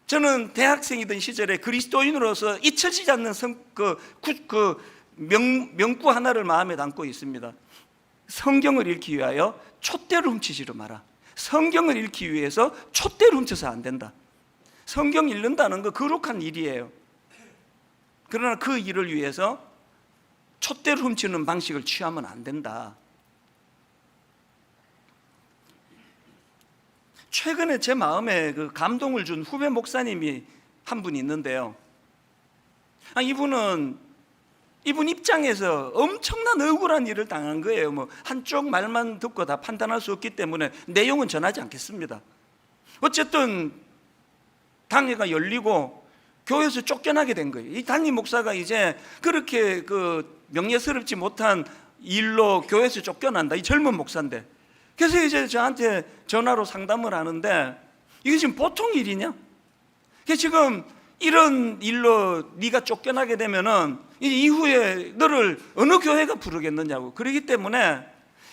A: 저는 대학생이던 시절에 그리스도인으로서 잊혀지지 않는 명구 하나를 마음에 담고 있습니다. 성경을 읽기 위하여 촛대를 훔치지를 마라. 성경을 읽기 위해서 촛대를 훔쳐서 안 된다. 성경 읽는다는 거 거룩한 일이에요. 그러나 그 일을 위해서 촛대를 훔치는 방식을 취하면 안 된다. 최근에 제 마음에 그 감동을 준 후배 목사님이 한 분 있는데요. 이분 입장에서 엄청난 억울한 일을 당한 거예요. 뭐 한쪽 말만 듣고 다 판단할 수 없기 때문에 내용은 전하지 않겠습니다. 어쨌든 당회가 열리고 교회에서 쫓겨나게 된 거예요. 이 담임 목사가 이제 그렇게 그 명예스럽지 못한 일로 교회에서 쫓겨난다. 이 젊은 목사인데 그래서 이제 저한테 전화로 상담을 하는데 이게 지금 보통 일이냐? 그게 지금 이런 일로 네가 쫓겨나게 되면은 이후에 너를 어느 교회가 부르겠느냐고. 그렇기 때문에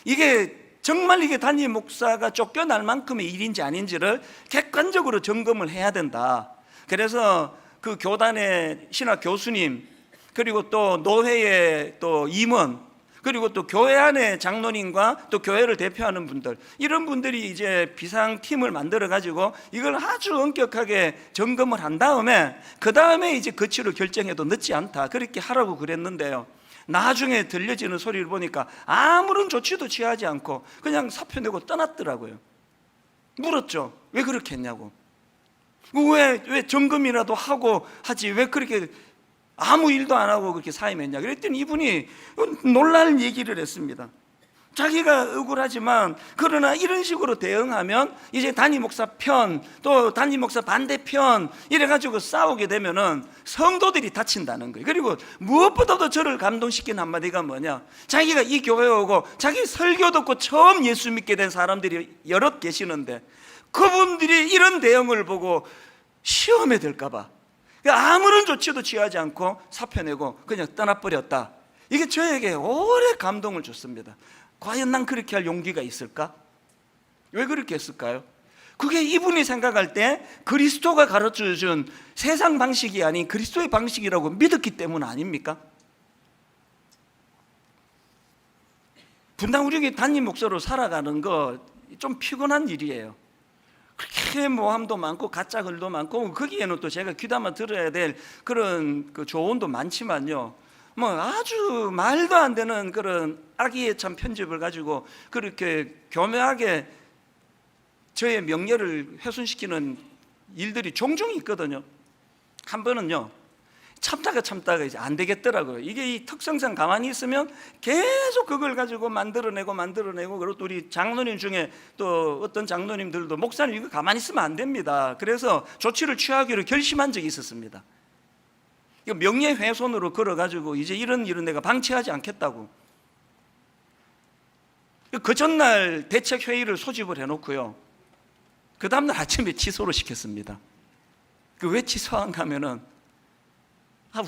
A: 이게 정말 이게 담임 목사가 쫓겨날 만큼의 일인지 아닌지를 객관적으로 점검을 해야 된다. 그래서 그 교단의 신학 교수님, 그리고 또 노회의 또 임원, 그리고 또 교회 안에 장로님과 또 교회를 대표하는 분들, 이런 분들이 이제 비상팀을 만들어 가지고 이걸 아주 엄격하게 점검을 한 다음에 그 다음에 이제 거취를 결정해도 늦지 않다, 그렇게 하라고 그랬는데요, 나중에 들려지는 소리를 보니까 아무런 조치도 취하지 않고 그냥 사표 내고 떠났더라고요. 물었죠. 왜 그렇게 했냐고. 왜 점검이라도 하고 하지 왜 그렇게 아무 일도 안 하고 그렇게 사임했냐. 그랬더니 이분이 놀랄 얘기를 했습니다. 자기가 억울하지만 그러나 이런 식으로 대응하면 이제 담임 목사 편, 또 담임 목사 반대편 이래가지고 싸우게 되면은 성도들이 다친다는 거예요. 그리고 무엇보다도 저를 감동시킨 한마디가 뭐냐, 자기가 이 교회에 오고 자기 설교 듣고 처음 예수 믿게 된 사람들이 여럿 계시는데 그분들이 이런 대응을 보고 시험에 들까봐 아무런 조치도 취하지 않고 사표 내고 그냥 떠나버렸다. 이게 저에게 오래 감동을 줬습니다. 과연 난 그렇게 할 용기가 있을까? 왜 그렇게 했을까요? 그게 이분이 생각할 때 그리스도가 가르쳐준 세상 방식이 아닌 그리스도의 방식이라고 믿었기 때문 아닙니까? 분당 우리 담임 목사로 살아가는 거 좀 피곤한 일이에요. 그렇게 모함도 많고 가짜 글도 많고 거기에는 또 제가 귀담아 들어야 될 그런 그 조언도 많지만요, 뭐 아주 말도 안 되는 그런 악의의 참 편집을 가지고 그렇게 교묘하게 저의 명예를 훼손시키는 일들이 종종 있거든요. 한 번은요, 참다가 이제 안 되겠더라고요. 이게 이 특성상 가만히 있으면 계속 그걸 가지고 만들어내고 그리고 또 우리 장로님 중에 또 어떤 장로님들도 목사님 이거 가만히 있으면 안 됩니다. 그래서 조치를 취하기로 결심한 적이 있었습니다. 이거 명예훼손으로 걸어가지고 이제 이런 일은 내가 방치하지 않겠다고. 그 전날 대책회의를 소집을 해놓고요, 그 다음날 아침에 취소를 시켰습니다. 그 왜 취소한가 하면은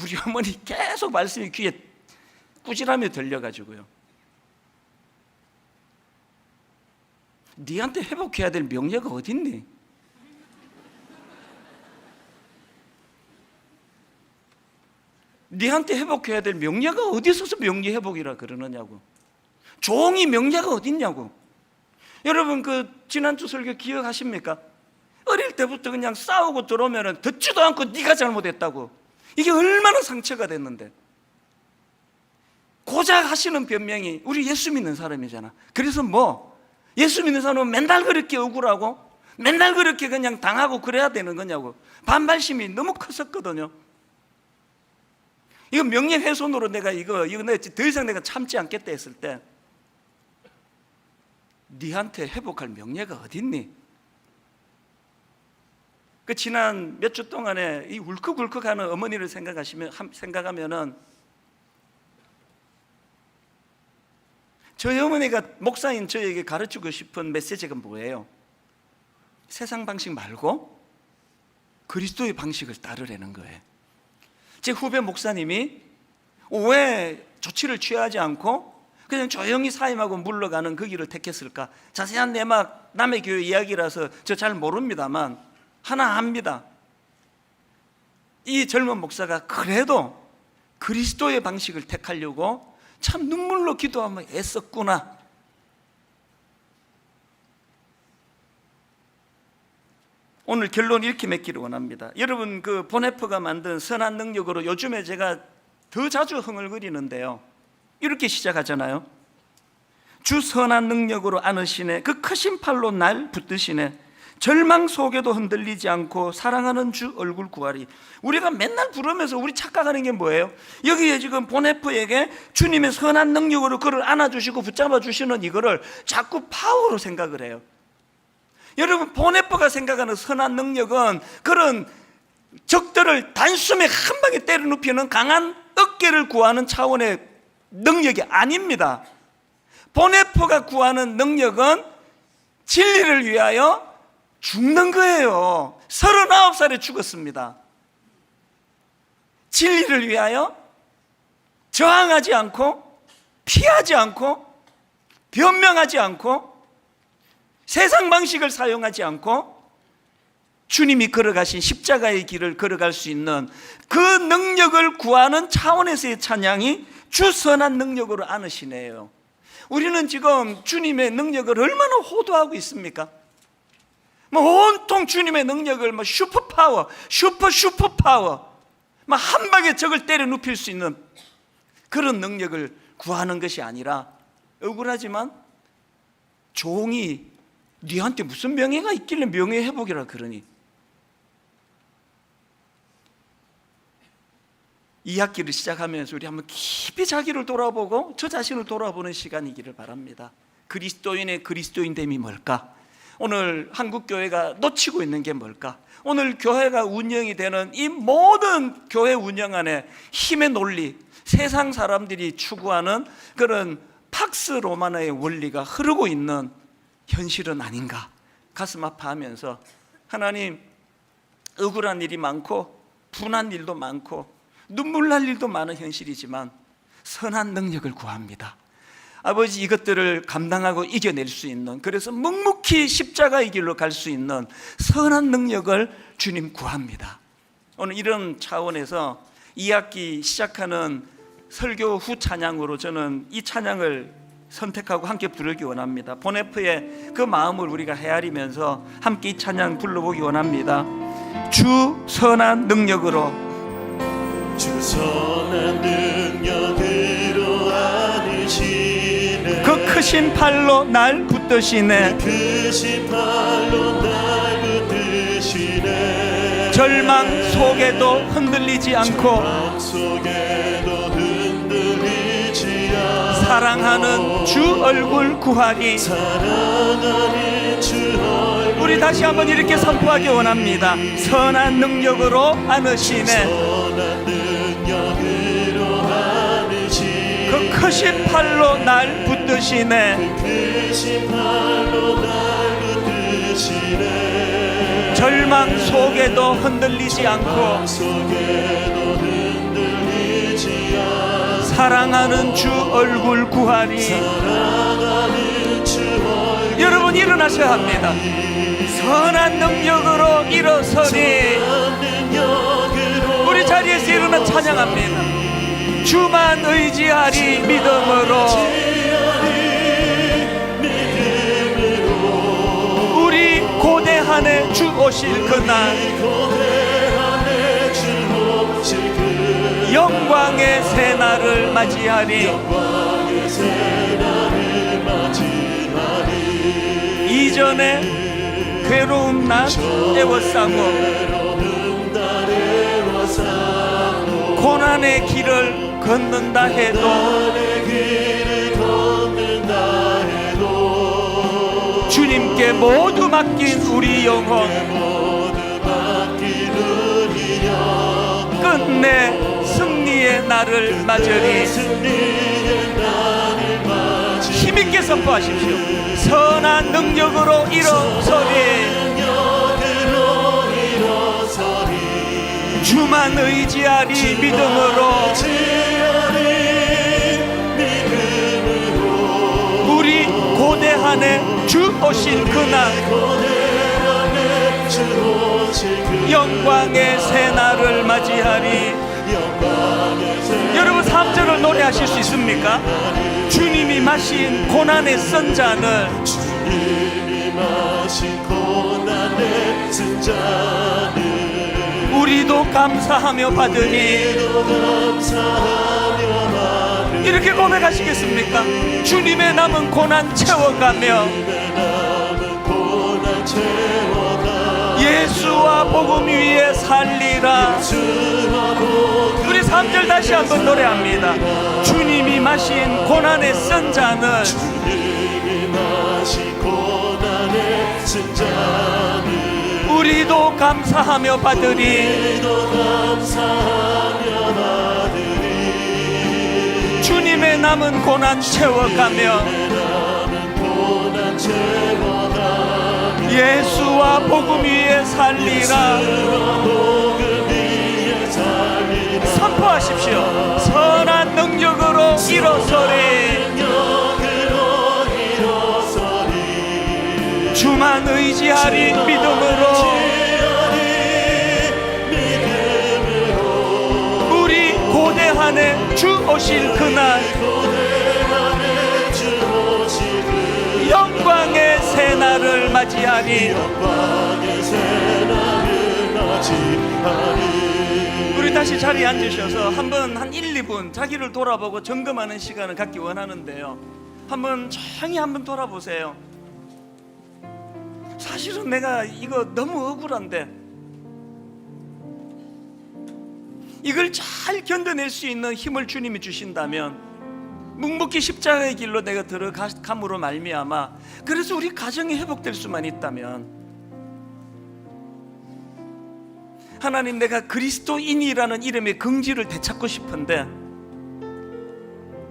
A: 우리 어머니 계속 말씀이 귀에 꾸지람이 들려가지고요, 니한테 회복해야 될 명예가 어딨니? 니한테 회복해야 될 명예가 어디 있어서 명예 회복이라 그러느냐고. 종이 명예가 어딨냐고. 여러분 그 지난주 설교 기억하십니까? 어릴 때부터 그냥 싸우고 들어오면 듣지도 않고 네가 잘못했다고. 이게 얼마나 상처가 됐는데, 고작 하시는 변명이 우리 예수 믿는 사람이잖아. 그래서 뭐 예수 믿는 사람은 맨날 그렇게 억울하고 맨날 그렇게 그냥 당하고 그래야 되는 거냐고. 반발심이 너무 컸었거든요. 이거 명예훼손으로 내가 이거 더 이상 내가 참지 않겠다 했을 때, 니한테 회복할 명예가 어딨니? 그 지난 몇 주 동안에 이 울컥울컥하는 어머니를 생각하면은 저희 어머니가 목사인 저에게 가르치고 싶은 메시지가 뭐예요? 세상 방식 말고 그리스도의 방식을 따르라는 거예요. 제 후배 목사님이 왜 조치를 취하지 않고 그냥 조용히 사임하고 물러가는 그 길을 택했을까? 자세한 내막 남의 교회 이야기라서 저 잘 모릅니다만 하나 압니다. 이 젊은 목사가 그래도 그리스도의 방식을 택하려고 참 눈물로 기도하며 애썼구나. 오늘 결론 이렇게 맺기를 원합니다. 여러분 그 보네프가 만든 선한 능력으로 요즘에 제가 더 자주 흥얼거리는데요, 이렇게 시작하잖아요. 주 선한 능력으로 안으시네, 그 크신 팔로 날 붙드시네, 절망 속에도 흔들리지 않고 사랑하는 주 얼굴 구하리. 우리가 맨날 부르면서 우리 착각하는 게 뭐예요? 여기에 지금 보네프에게 주님의 선한 능력으로 그를 안아주시고 붙잡아 주시는 이거를 자꾸 파워로 생각을 해요. 여러분 보네프가 생각하는 선한 능력은 그런 적들을 단숨에 한 방에 때려 눕히는 강한 어깨를 구하는 차원의 능력이 아닙니다. 보네프가 구하는 능력은 진리를 위하여 죽는 거예요. 39살에 죽었습니다. 진리를 위하여 저항하지 않고, 피하지 않고, 변명하지 않고, 세상 방식을 사용하지 않고 주님이 걸어가신 십자가의 길을 걸어갈 수 있는 그 능력을 구하는 차원에서의 찬양이 주선한 능력으로 안으시네요. 우리는 지금 주님의 능력을 얼마나 호도하고 있습니까? 온통 주님의 능력을 슈퍼파워, 슈퍼파워, 한 방에 적을 때려 눕힐 수 있는 그런 능력을 구하는 것이 아니라, 억울하지만 종이 네한테 무슨 명예가 있길래 명예회복이라 그러니. 이 학기를 시작하면서 우리 한번 깊이 자기를 돌아보고 저 자신을 돌아보는 시간이기를 바랍니다. 그리스도인의 그리스도인됨이 뭘까? 오늘 한국교회가 놓치고 있는 게 뭘까? 오늘 교회가 운영이 되는 이 모든 교회 운영 안에 힘의 논리, 세상 사람들이 추구하는 그런 팍스 로마나의 원리가 흐르고 있는 현실은 아닌가? 가슴 아파하면서, 하나님, 억울한 일이 많고 분한 일도 많고 눈물 날 일도 많은 현실이지만 선한 능력을 구합니다. 아버지, 이것들을 감당하고 이겨낼 수 있는, 그래서 묵묵히 십자가의 길로 갈 수 있는 선한 능력을 주님 구합니다. 오늘 이런 차원에서 2학기 시작하는 설교 후 찬양으로 저는 이 찬양을 선택하고 함께 부르기 원합니다. 보네프의 그 마음을 우리가 헤아리면서 함께 이 찬양 불러보기 원합니다. 주 선한 능력으로,
B: 주 선한 능력으로 안으시네.
A: 그 크신 팔로 날 붙드시네.
B: 그 크신 팔로 날 붙드시네.
A: 절망 속에도 흔들리지 않고,
B: 절망 속에도 흔들리지 않고,
A: 사랑하는 주 얼굴 구하리.
B: 사랑하는 주 얼굴
A: 우리 다시 한번 이렇게 선포하기 원합니다. 선한 능력으로 안으시네.
B: 선한 능력으로 안으시네.
A: 그 크신 팔로 날 붙드시네.
B: 그 크신 팔로 날 붙드시네.
A: 절망 속에도 흔들리지 않고,
B: 속에도 흔들리지 않고,
A: 사랑하는 주 얼굴 구하리.
B: 사랑하는 주 얼굴
A: 여러분, 일어나셔야 합니다. 선한 능력으로 일어서니. 우리 자리에서 일어나 찬양합니다. 주만 의지하리 믿음으로. 우리 고대한에 주 오실 그날, 영광의 새날을 맞이하리. 이전에 괴로운 날 애워싸고 고난의 길을 걷는다 해도 주님께 모두 맡긴 우리 영혼, 끝내 승리의 날을 맞으리. 힘있게 선포하십시오. 선한 능력으로 일어서리. 주만 의지하리 믿음으로. 우리 고대한에 주 오실 그날, 영광의 새날을 맞이하리. 여러분, 3절을 노래하실 수 있습니까? 주님이 마신 고난의 쓴 잔을,
B: 주님이 마신 고난의 쓴 잔을
A: 우리도 감사하며 받으니. 이렇게 고백하시겠습니까? 주님의 남은 고난 채워가며 예수와 복음 위에 살리라. 우리 3절 다시 한번 노래합니다. 주님이 마신 고난의 쓴 잔을, 우리도 감사하며 받으리. 주님의 남은 고난 채워가며 예수와 복음 위에 살리라. 선포하십시오. 선한 능력으로 일어서리. 주만 의지하리. 믿음으로 우리 고대한에 주 오실 그날 영광의 새날을 맞이하리. 우리 다시 자리에 앉으셔서 한번 한 1, 2분 자기를 돌아보고 점검하는 시간을 갖기 원하는데요, 한번 조용히 한번 돌아보세요. 사실은 내가 이거 너무 억울한데 이걸 잘 견뎌낼 수 있는 힘을 주님이 주신다면, 묵묵히 십자가의 길로 내가 들어감으로 말미암아 그래서 우리 가정이 회복될 수만 있다면, 하나님, 내가 그리스도인이라는 이름의 긍지를 되찾고 싶은데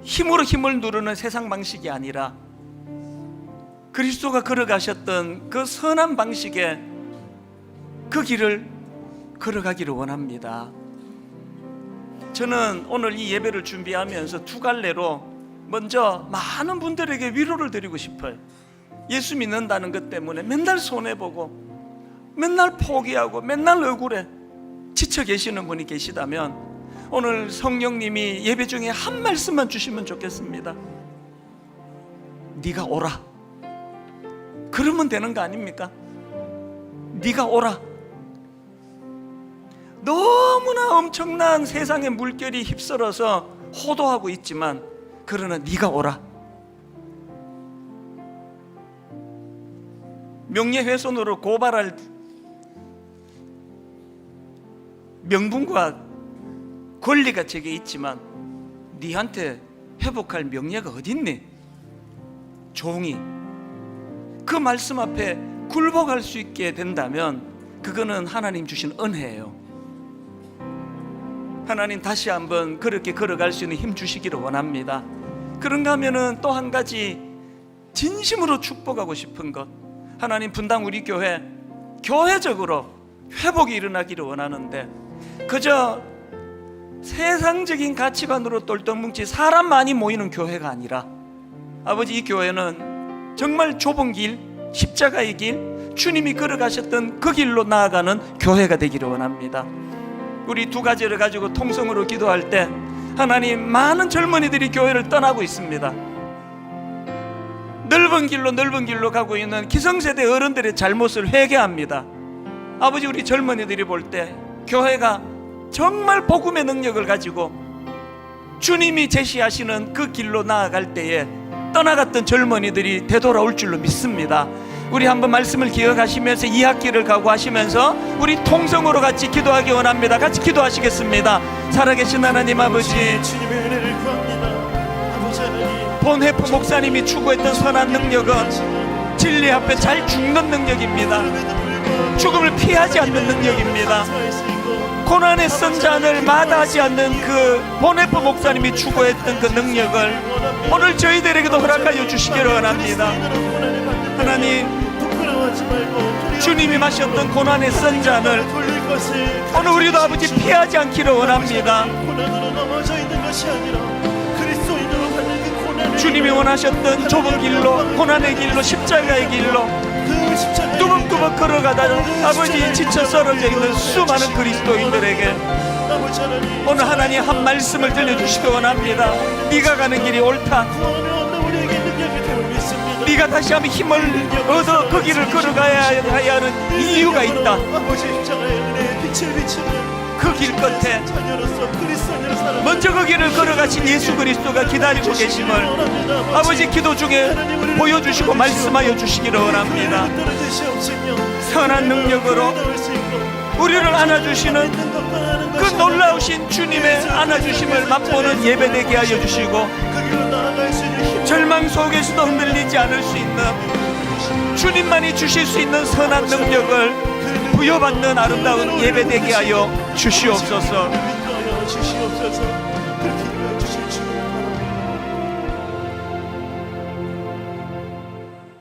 A: 힘으로 힘을 누르는 세상 방식이 아니라 그리스도가 걸어가셨던 그 선한 방식의 그 길을 걸어가기를 원합니다. 저는 오늘 이 예배를 준비하면서 두 갈래로 먼저 많은 분들에게 위로를 드리고 싶어요. 예수 믿는다는 것 때문에 맨날 손해보고 맨날 포기하고 맨날 억울해 지쳐 계시는 분이 계시다면 오늘 성령님이 예배 중에 한 말씀만 주시면 좋겠습니다. 네가 오라. 그러면 되는 거 아닙니까? 네가 오라. 너무나 엄청난 세상의 물결이 휩쓸어서 호도하고 있지만, 그러나 네가 오라. 명예훼손으로 고발할 명분과 권리가 제게 있지만 네한테 회복할 명예가 어딨니? 종이 그 말씀 앞에 굴복할 수 있게 된다면 그거는 하나님 주신 은혜예요. 하나님 다시 한번 그렇게 걸어갈 수 있는 힘 주시기를 원합니다. 그런가 하면은 또 한 가지 진심으로 축복하고 싶은 것, 하나님 분당 우리 교회적으로 회복이 일어나기를 원하는데, 그저 세상적인 가치관으로 똘똘 뭉치 사람 많이 모이는 교회가 아니라, 아버지, 이 교회는 정말 좁은 길, 십자가의 길, 주님이 걸어가셨던 그 길로 나아가는 교회가 되기를 원합니다. 우리 두 가지를 가지고 통성으로 기도할 때 하나님, 많은 젊은이들이 교회를 떠나고 있습니다. 넓은 길로 가고 있는 기성세대 어른들의 잘못을 회개합니다. 아버지, 우리 젊은이들이 볼 때 교회가 정말 복음의 능력을 가지고 주님이 제시하시는 그 길로 나아갈 때에 떠나갔던 젊은이들이 되돌아올 줄로 믿습니다. 우리 한번 말씀을 기억하시면서 이 학기를 각오하시면서 우리 통성으로 같이 기도하기 원합니다. 같이 기도하시겠습니다. 살아계신 하나님 아버지,
B: 주님의 은혜를 구합니다. 아버지 하나님,
A: 본회프 목사님이 추구했던 선한 능력은 진리 앞에 잘 죽는 능력입니다. 죽음을 피하지 않는 능력입니다. 고난의 선잔을 마다하지 않는 그 본회프 목사님이 추구했던 그 능력을 오늘 저희들에게도 허락하여 주시기를 원합니다. 하나님, 주님이 마셨던 고난의 선잔을 오늘 우리도 아버지 피하지 않기를 원합니다. 주님이 원하셨던 좁은 길로, 고난의 길로, 십자가의 길로 뚜벅뚜벅 걸어가다 아버지 지쳐 쓰러져 있는 수많은 그리스도인들에게 오늘 하나님 한 말씀을 들려주시기 원합니다. 네가 가는 길이 옳다. 네가 다시 한번 힘을 얻어 그 길을 걸어가야 하는 이유가 있다. 그 길 끝에 먼저 그 길을 걸어가신 예수 그리스도가 기다리고 계심을 아버지 기도 중에 보여주시고 말씀하여 주시기를 원합니다. 선한 능력으로 우리를 안아주시는 그 놀라우신 주님의 안아주심을 맛보는 예배되게 하여 주시고, 절망 속에서도 흔들리지 않을 수 있는 주님만이 주실 수 있는 선한 능력을 부여받는 아름다운 예배되게 하여 주시옵소서.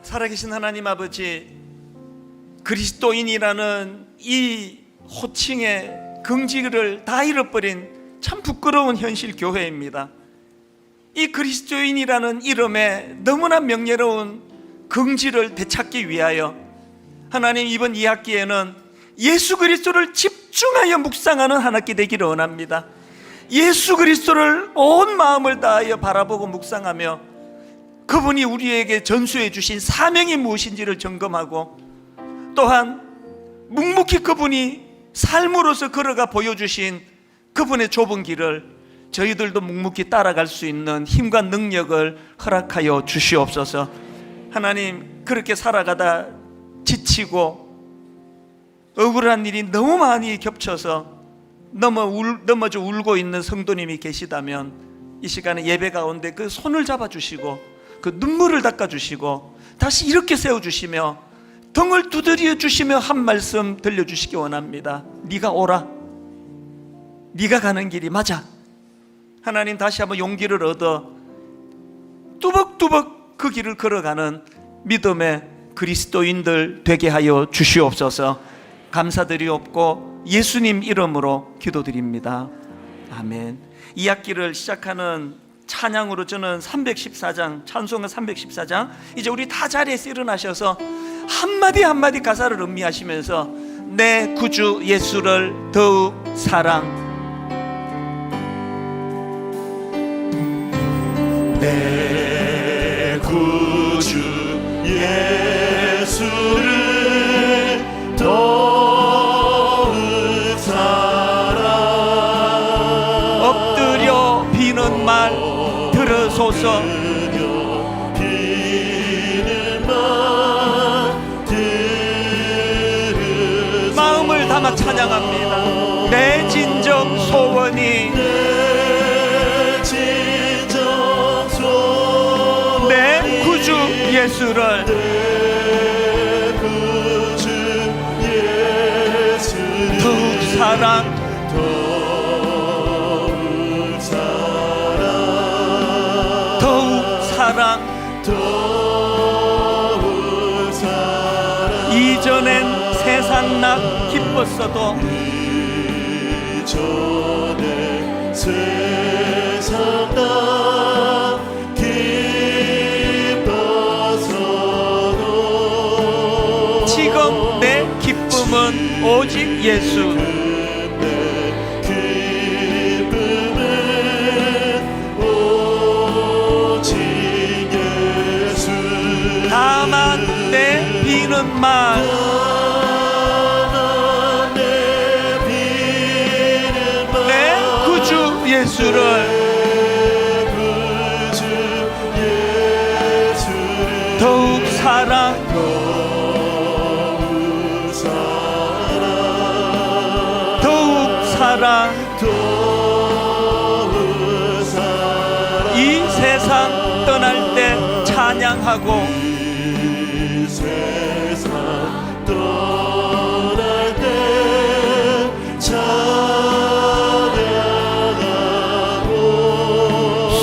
A: 살아계신 하나님 아버지, 그리스도인이라는 이 호칭의 긍지를 다 잃어버린 참 부끄러운 현실 교회입니다. 이 그리스도인이라는 이름에 너무나 명예로운 긍지를 되찾기 위하여 하나님 이번 2학기에는 예수 그리스도를 집중하여 묵상하는 한 학기 되기를 원합니다. 예수 그리스도를 온 마음을 다하여 바라보고 묵상하며 그분이 우리에게 전수해 주신 사명이 무엇인지를 점검하고 또한 묵묵히 그분이 삶으로서 걸어가 보여주신 그분의 좁은 길을 저희들도 묵묵히 따라갈 수 있는 힘과 능력을 허락하여 주시옵소서. 하나님, 그렇게 살아가다 지치고 억울한 일이 너무 많이 겹쳐서 넘어져 울고 있는 성도님이 계시다면 이 시간에 예배 가운데 그 손을 잡아주시고 그 눈물을 닦아주시고 다시 이렇게 세워주시며 등을 두드려 주시며 한 말씀 들려주시기 원합니다. 네가 오라, 네가 가는 길이 맞아. 하나님, 다시 한번 용기를 얻어 뚜벅뚜벅 그 길을 걸어가는 믿음의 그리스도인들 되게 하여 주시옵소서. 감사드리옵고 예수님 이름으로 기도드립니다. 아멘. 이 학기를 시작하는 찬양으로 저는 314장, 찬송가 314장, 이제 우리 다 자리에서 일어나셔서 한마디 한마디 가사를 음미하시면서 내 구주 예수를 더욱 사랑,
B: 내 구주 예수를 더욱 사랑,
A: 엎드려 비는 말 들으소서.
B: 비는 말 들으소서.
A: 마음을 담아 찬양합니다. 내 진정 소원이, 내 구주 예수를 더욱 사랑, 더욱 사랑. 이전엔 세상 나 기뻤어도
B: 이전엔 세상 나 기뻤어도
A: 지금 내 기쁨은 오직 예수. 다만 내 비는 말, 내 구주 예수를 더욱 사랑, 더욱 사랑. 이 세상 떠날 때 찬양하고
B: 세상 떠날 때 찬양하고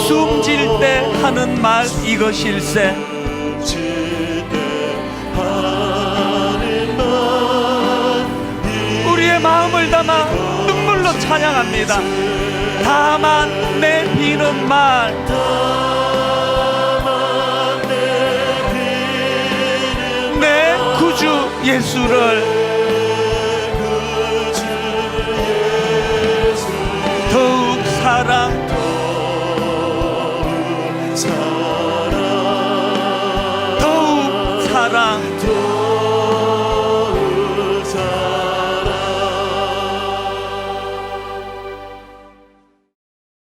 A: 숨질 때 하는 말 이것일세. 우리의 마음을 담아 눈물로 찬양합니다. 다만 내 비는 말, 내 구주 예수를 더욱 사랑, 더욱 사랑.